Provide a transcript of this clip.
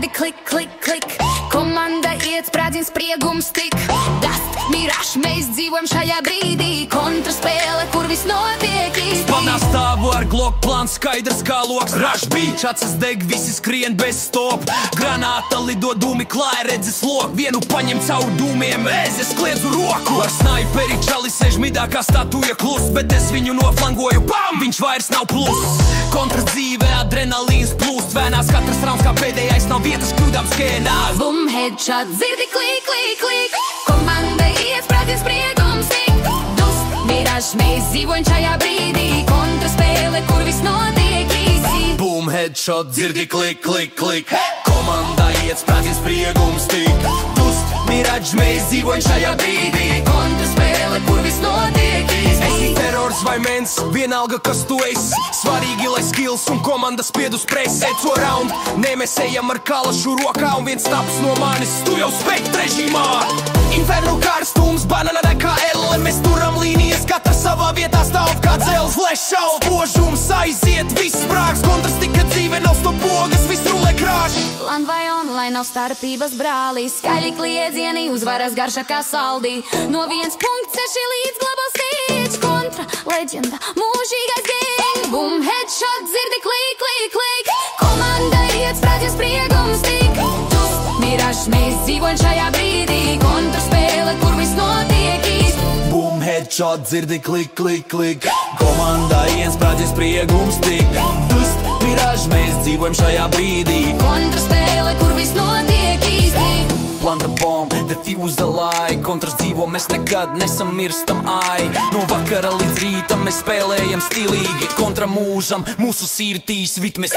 dzirdi klik, klik, klik. Komanda iet sprādziens, spriegums tik. Dust, mirašs, mēs dzīvojam šajā brīdī. Kontraspēle, kur viss notiek īsti. Spanā stāvu ar Glock, plāns skaidrs kā loks. Rush beat, acis deg, visi skrien bez stop. Granāta lido, dūmi klāja, redzes lok. Vienu paņem caur dūmiem, es kliedzu roku. Ar snaiperi čali sēž midā kā statuja klus, bet es viņu noflangoju, bam! Viņš vairs nav plus. Kontras dzīve, adrenalīns plūst. Vēnās katrs rauns kā pēdējais, nav vietas kļūdām skēnās. Bum, headshot, dzirdi klik, klik, klik. Komanda iet sprādziens, spriegums tik. Dust, miražs, mēs dzīvojam šajā brīdī. Kontraspēle, kur viss notiek īsi. Boom, headshot, dzirdi klik, klik, klik. Komanda iet sprādziens, spriegums tik. Dust, miražs, mēs dzīvojam šajā brīdī. Kontraspēle, kur viss notiek īsi. Esi terors vai mens, vienalga kas tu esi. Svarīgi, lai skills un komanda spied uz presi. Eco round, ne mēs ejam ar kalašu rokā. Un viens taps no manis, tu jau spektra režīmā. Inferno karstums, banana kā elle. Mēs turam līnijas, katra savā vietā stāv kā dzels. Flash out, spožums aiziet, viss sprāgs. Kontras tika dzīve, nav stop pogas, viss rulē krāš. Land vai online, nav starpības brālī. Skaļi kliedzieni, uzvaras garša kā saldī. No 1.6 līdz global stage. Kontra, leģenda, mūžīgais gang. Bum, headshot, dzirdi klik, klik, klik. Komanda iet sprādziens, spriegums tik. Dust, miražs, mēs dzīvojam šajā brīdī. Kontraspēle, kur viss notiek īsti. Bum, headshot, dzirdi klik, klik, klik. Komanda iet sprādziens, spriegums tik. Dust, miražs, mēs dzīvojam šajā brīdī. Kontraspēle, kur viss notiek īsti. Plant the bomb, defuse the lie. Kontras dzīvo, mēs nekad nesamirstam, ai. No vakara līdz rītam mēs spēlējam stilīgi. Kontra mūžam, mūsu sirdīs vitmes.